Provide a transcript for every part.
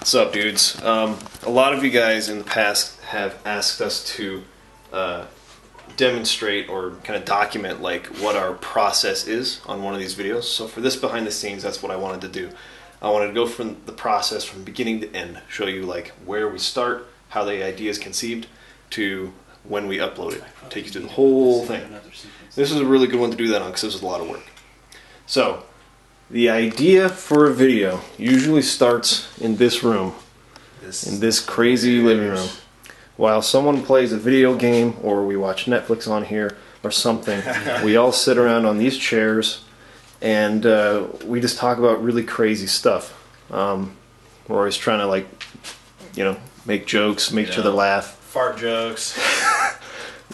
What's up, dudes? A lot of you guys in the past have asked us to demonstrate or kind of document like what our process is on one of these videos. So for this behind the scenes, that's what I wanted to do. I wanted to go from the process from beginning to end, show you like where we start, how the idea is conceived, to when we upload it. Take you through the whole thing. This is a really good one to do that on because this is a lot of work. So the idea for a video usually starts in this room, in this crazy living room. While someone plays a video game or we watch Netflix on here or something, we all sit around on these chairs and we just talk about really crazy stuff. We're always trying to, like, you know, make jokes, make each other laugh. Fart jokes.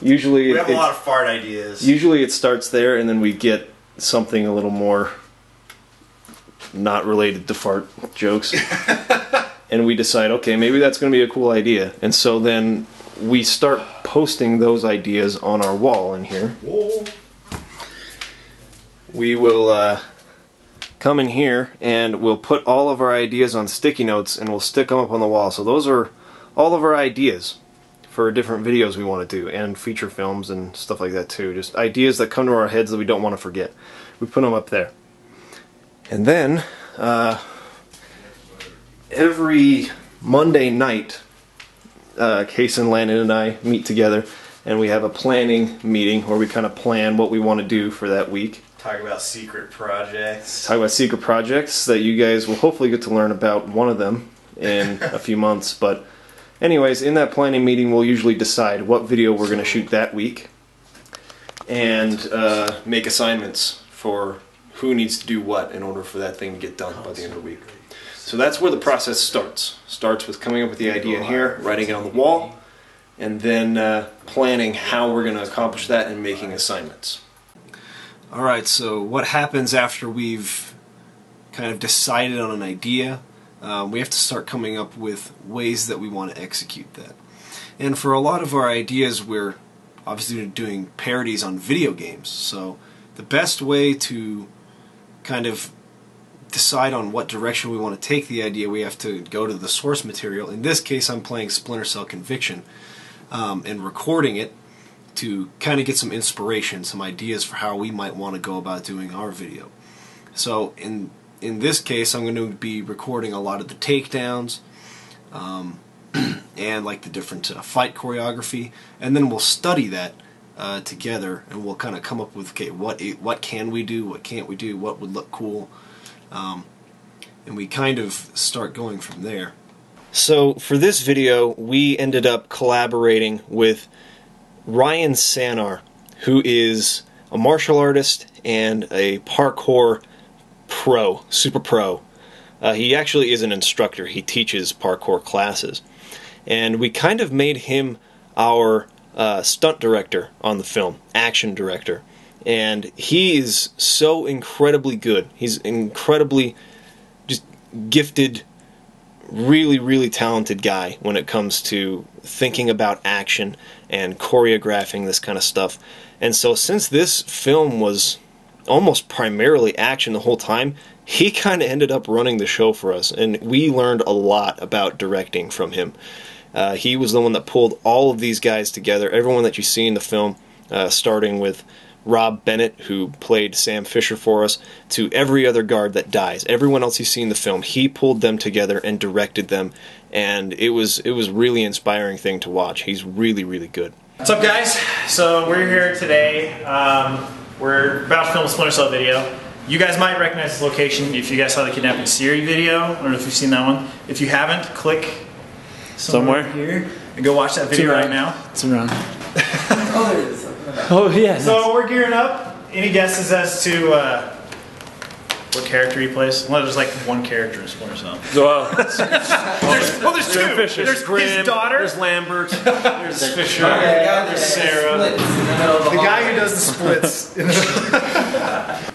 Usually we have a lot of fart ideas. Usually it starts there and then we get something a little more not related to fart jokes. And we decide, okay, maybe that's going to be a cool idea. And so then we start posting those ideas on our wall in here. Whoa. We will come in here and we'll put all of our ideas on sticky notes and we'll stick them up on the wall. So those are all of our ideas for different videos we want to do, and feature films and stuff like that too. Just ideas that come to our heads that we don't want to forget. We put them up there. And then every Monday night, Case and Landon and I meet together and we have a planning meeting where we kind of plan what we want to do for that week. Talk about secret projects. Talk about secret projects that you guys will hopefully get to learn about one of them in a few months. But anyways, in that planning meeting we'll usually decide what video we're going to shoot that week and make assignments for who needs to do what in order for that thing to get done by the end of the week. So that's where the process starts. Starts with coming up with the idea in here, writing it on the wall, and then planning how we're going to accomplish that and making assignments. Alright, so what happens after we've kind of decided on an idea? We have to start coming up with ways that we want to execute that. And for a lot of our ideas, we're obviously doing parodies on video games. So the best way to kind of decide on what direction we want to take the idea, we have to go to the source material. In this case, I'm playing Splinter Cell Conviction and recording it to kind of get some inspiration, some ideas for how we might want to go about doing our video. So in this case, I'm going to be recording a lot of the takedowns and like the different fight choreography, and then we'll study that together, and we'll kind of come up with, okay, what can we do, what can't we do, what would look cool, and we kind of start going from there. So for this video, we ended up collaborating with Ryan Sannar, who is a martial artist and a parkour pro, super pro. He actually is an instructor. He teaches parkour classes. And we kind of made him our stunt director on the film, action director. And he is so incredibly good. He's incredibly just gifted, really, really talented guy when it comes to thinking about action and choreographing this kind of stuff. And so since this film was almost primarily action the whole time, he kind of ended up running the show for us, and we learned a lot about directing from him. He was the one that pulled all of these guys together, everyone that you see in the film, starting with Rob Bennett, who played Sam Fisher for us, to every other guard that dies. Everyone else you see in the film, he pulled them together and directed them, and it was really inspiring thing to watch. He's really, really good. What's up, guys? So we're here today. We're about to film a Splinter Cell video. You guys might recognize this location if you guys saw the Kidnapping Siri video. I don't know if you've seen that one. If you haven't, click somewhere here and go watch that video right now. It's around. Oh, there it is. Oh, yeah. So we're gearing up. Any guesses as to what character he plays? Well, there's like one character in Splinter Cell. There's two. Fisher. There's Graham, his daughter. There's Lambert. There's Fisher. There's Sarah. The guy who does the splits.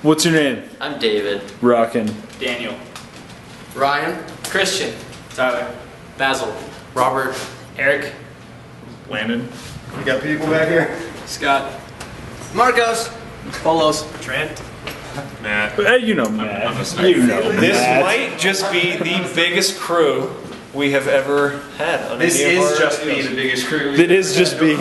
What's your name? I'm David. Rockin'. Daniel. Ryan. Christian. Tyler. Basil. Robert. Eric. Landon. We got people back here. Scott. Marcos. Polos. Trent. Matt. You know Matt. This might just be the biggest crew we have ever had on This any of is our just videos. me, the biggest crew. It is just me.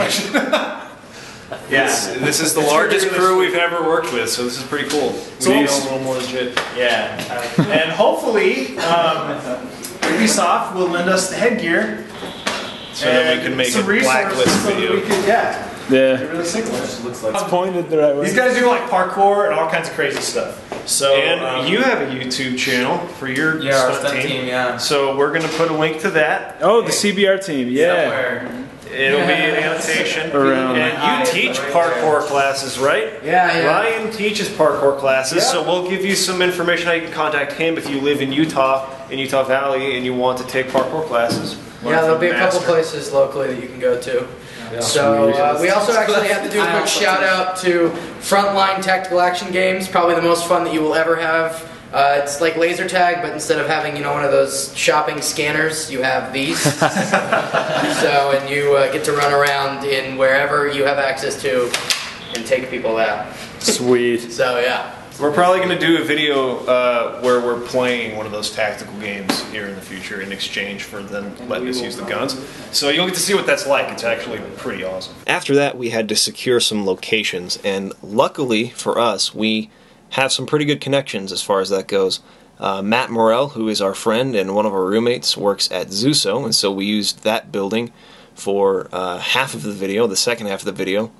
Yeah. This is the largest crew we've ever worked with, so this is pretty cool. So We it's- feel a little more legit. Yeah. And hopefully, Ubisoft will lend us the headgear. So that we can make a some resources blacklist so that video. we could, get Yeah. really sick ones. Looks like It's pointed the right way. These guys do like parkour and all kinds of crazy stuff. So And you have a YouTube channel for your Yeah, our stunt stunt team, yeah. So we're going to put a link to that. Oh, the CBR team. Yeah. Somewhere. It'll be an annotation. Around. And you teach parkour classes, right? Yeah, yeah. Ryan teaches parkour classes, Yeah. so we'll give you some information how you can contact him if you live in Utah, Valley, and you want to take parkour classes. Yeah, there'll be a couple Master. places locally that you can go to. So we also actually have to do a quick shout out to Frontline Tactical Action Games, probably the most fun that you will ever have. It's like laser tag, but instead of having one of those shopping scanners, you have these. And you get to run around in wherever you have access to and take people out. Sweet. So yeah. We're probably going to do a video where we're playing one of those tactical games here in the future in exchange for them letting us use the guns. So you'll get to see what that's like. It's actually pretty awesome. After that, we had to secure some locations, and luckily for us, we have some pretty good connections as far as that goes. Matt Morrell, who is our friend and one of our roommates, works at Zuso, and so we used that building for half of the video, the second half of the video.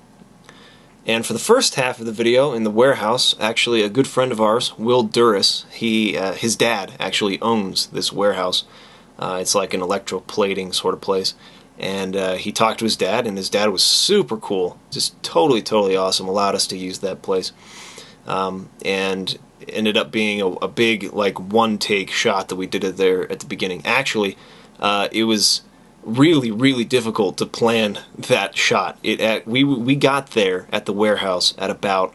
And for the first half of the video, in the warehouse, actually a good friend of ours, Will Duras, his dad actually owns this warehouse. It's like an electroplating sort of place. And he talked to his dad, and his dad was super cool. Just totally awesome. Allowed us to use that place. And ended up being a big, like, one-take shot that we did it there at the beginning. Actually, it was really difficult to plan that shot. We got there at the warehouse at about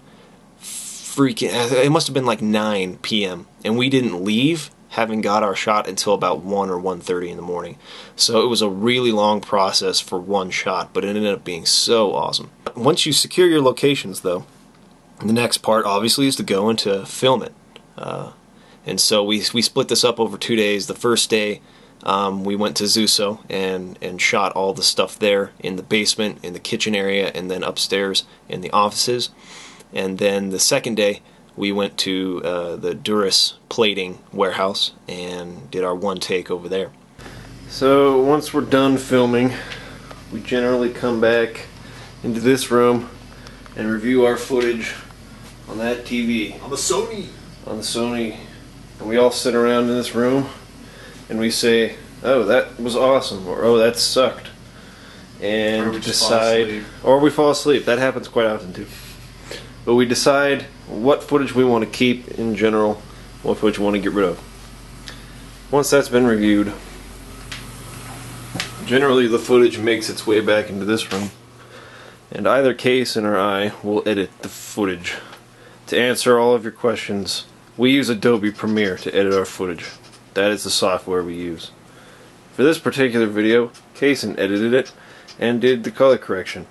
it must have been like 9 p.m. and we didn't leave, having got our shot, until about 1 or 1:30 in the morning. So it was a really long process for one shot, but it ended up being so awesome. Once you secure your locations, though, the next part obviously is to go and to film it. And so we split this up over 2 days. The first day, we went to Zuso and shot all the stuff there in the basement, in the kitchen area, and then upstairs in the offices. And then the second day, we went to the Duras plating warehouse and did our one take over there. So once we're done filming, we generally come back into this room and review our footage on that TV. on the Sony. On the Sony. And we all sit around in this room and we say, oh, that was awesome, or oh, that sucked. And Or we just decide, fall asleep. or we fall asleep. That happens quite often too. But we decide what footage we want to keep in general, what footage we want to get rid of. Once that's been reviewed, generally the footage makes its way back into this room, and either Case or I will edit the footage. To answer all of your questions, we use Adobe Premiere to edit our footage. That is the software we use. For this particular video, Kaysen edited it and did the color correction.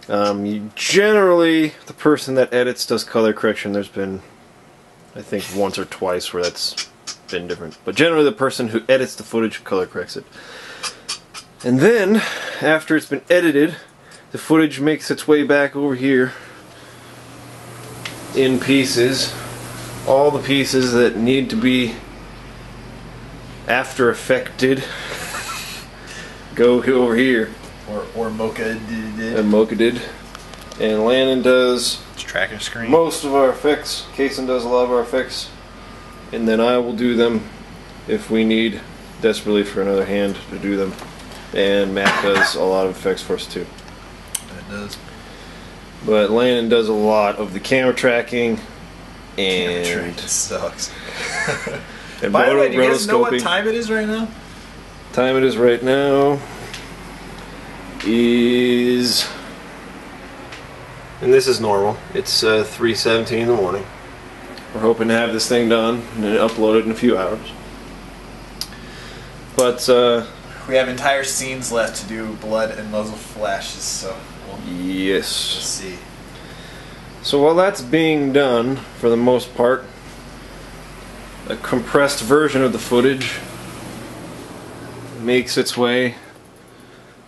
Generally, the person that edits does color correction. There's been, I think, once or twice where that's been different. But generally, the person who edits the footage color corrects it. And then, after it's been edited, the footage makes its way back over here in pieces. All the pieces that need to be After Effected go over here. Or Mocha did it. And Mocha did. And Landon does It's tracking screen. most of our effects. Kaysen does a lot of our effects. And then I will do them if we need desperately for another hand to do them. And Matt does a lot of effects for us too. It does. But Landon does a lot of the camera tracking and It sucks. and By the way, do you guys know what rotoscoping. time it is right now? Time it is right now is, and this is normal, it's 3:17 in the morning. We're hoping to have this thing done and then upload it in a few hours. But We have entire scenes left to do blood and muzzle flashes, so we'll yes. see. So while that's being done, for the most part, a compressed version of the footage makes its way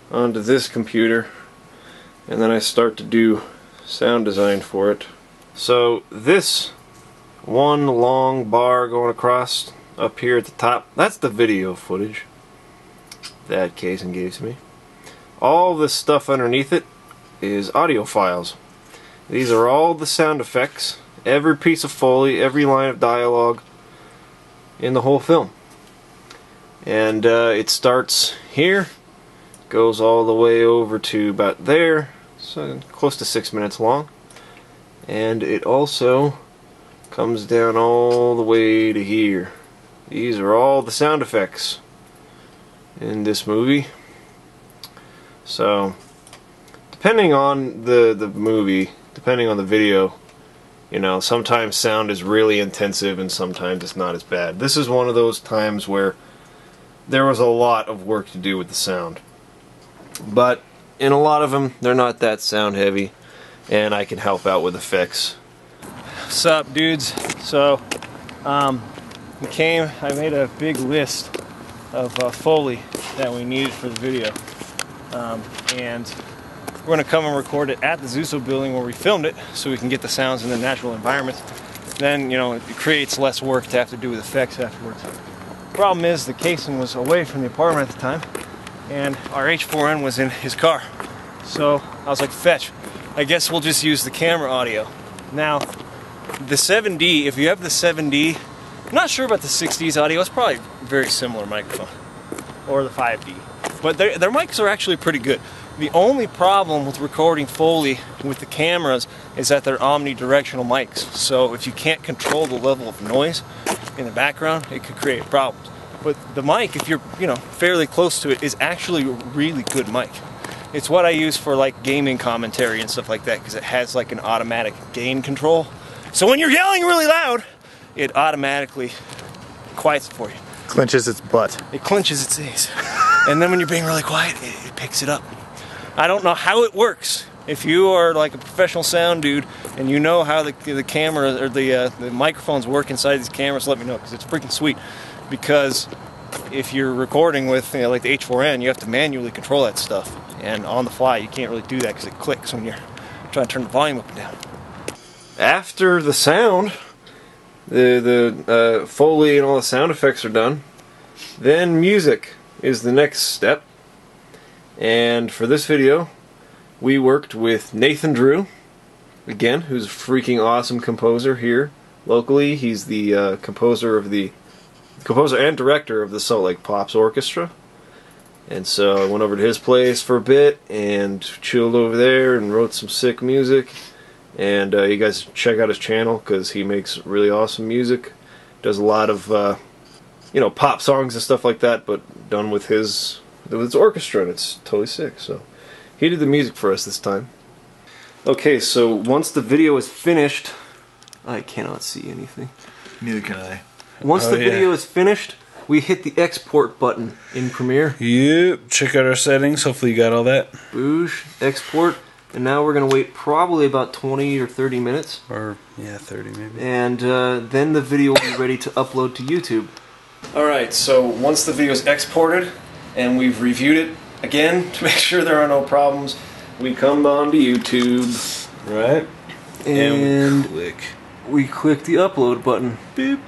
onto this computer, and then I start to do sound design for it. So this one long bar going across up here at the top, that's the video footage that Kaysen gave to me. All this stuff underneath it is audio files. These are all the sound effects, every piece of Foley, every line of dialogue in the whole film. And it starts here, goes all the way over to about there, so close to 6 minutes long. And it also comes down all the way to here. These are all the sound effects in this movie. So depending on the movie, depending on the video, you know, sometimes sound is really intensive and sometimes it's not as bad. This is one of those times where there was a lot of work to do with the sound. But in a lot of them, they're not that sound heavy, and I can help out with effects. What's up, dudes? So, I made a big list of Foley that we needed for the video. And we're going to come and record it at the Zuso building where we filmed it, so we can get the sounds in the natural environment. Then, you know, it creates less work to have to do with effects afterwards. Problem is, the Kaysen was away from the apartment at the time, and our H4n was in his car. So I was like, fetch, I guess we'll just use the camera audio. Now, the 7D, if you have the 7D, I'm not sure about the 6D's audio, it's probably a very similar microphone, or the 5D. But their mics are actually pretty good. The only problem with recording Foley with the cameras is that they're omnidirectional mics. So if you can't control the level of noise in the background, it could create problems. But the mic, if you're, you know, fairly close to it, is actually a really good mic. It's what I use for like gaming commentary and stuff like that, because it has like an automatic gain control. So when you're yelling really loud, it automatically quiets it for you. Clenches its butt. It clenches its knees. And then when you're being really quiet, it picks it up. I don't know how it works. If you are like a professional sound dude and you know how the camera or the microphones work inside these cameras, let me know, because it's freaking sweet. Because if you're recording with, you know, like the H4n, you have to manually control that stuff, and on the fly you can't really do that because it clicks when you're trying to turn the volume up and down. After the sound, the Foley and all the sound effects are done, then music is the next step. And for this video, we worked with Nathan Drew, again, who's a freaking awesome composer here locally. He's the composer and director of the Salt Lake Pops Orchestra. And so I went over to his place for a bit and chilled over there and wrote some sick music. And you guys check out his channel because he makes really awesome music. Does a lot of you know, pop songs and stuff like that, but done with his orchestra, and it's totally sick. So he did the music for us this time. Okay, so once the video is finished, I cannot see anything. Neither can I. Once the video is finished, we hit the export button in Premiere. Yep, check out our settings. Hopefully you got all that. Boosh, export, and now we're going to wait probably about 20 or 30 minutes. Or, yeah, 30 maybe. And then the video will be ready to upload to YouTube. Alright, so once the video is exported, and we've reviewed it again to make sure there are no problems, we come on to YouTube. Right. And we we click the upload button. Beep.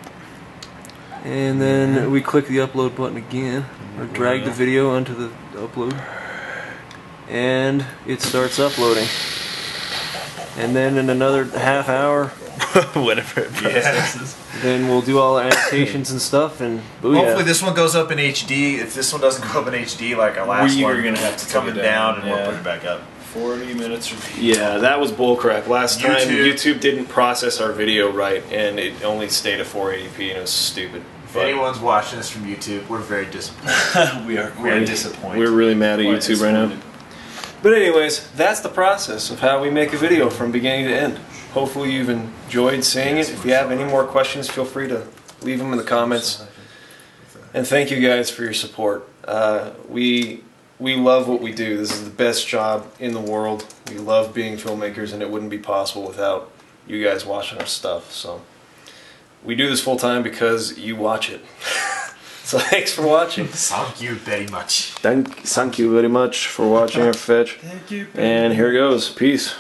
And then we click the upload button again, or drag the video onto the upload. And it starts uploading. And then in another half hour, whatever it processes, then we'll do all our annotations and stuff, and booyah. Hopefully this one goes up in HD. If this one doesn't go up in HD like our last one, we're going to have to come down and we'll put it back up. 40 minutes of Yeah, that was bullcrap. Last time YouTube. YouTube didn't process our video right, and it only stayed at 480p, and it was stupid. If anyone's watching this from YouTube, we're very disappointed. we are disappointed. We're really mad at YouTube right now. But anyways, that's the process of how we make a video from beginning to end. Hopefully you've enjoyed seeing it. If you have any more questions, feel free to leave them in the comments. And thank you guys for your support. We love what we do. This is the best job in the world. We love being filmmakers, and it wouldn't be possible without you guys watching our stuff. So we do this full time because you watch it. So thanks for watching. Thank you very much. Thank you very much for watching our fetch. Thank you. And here goes. Peace.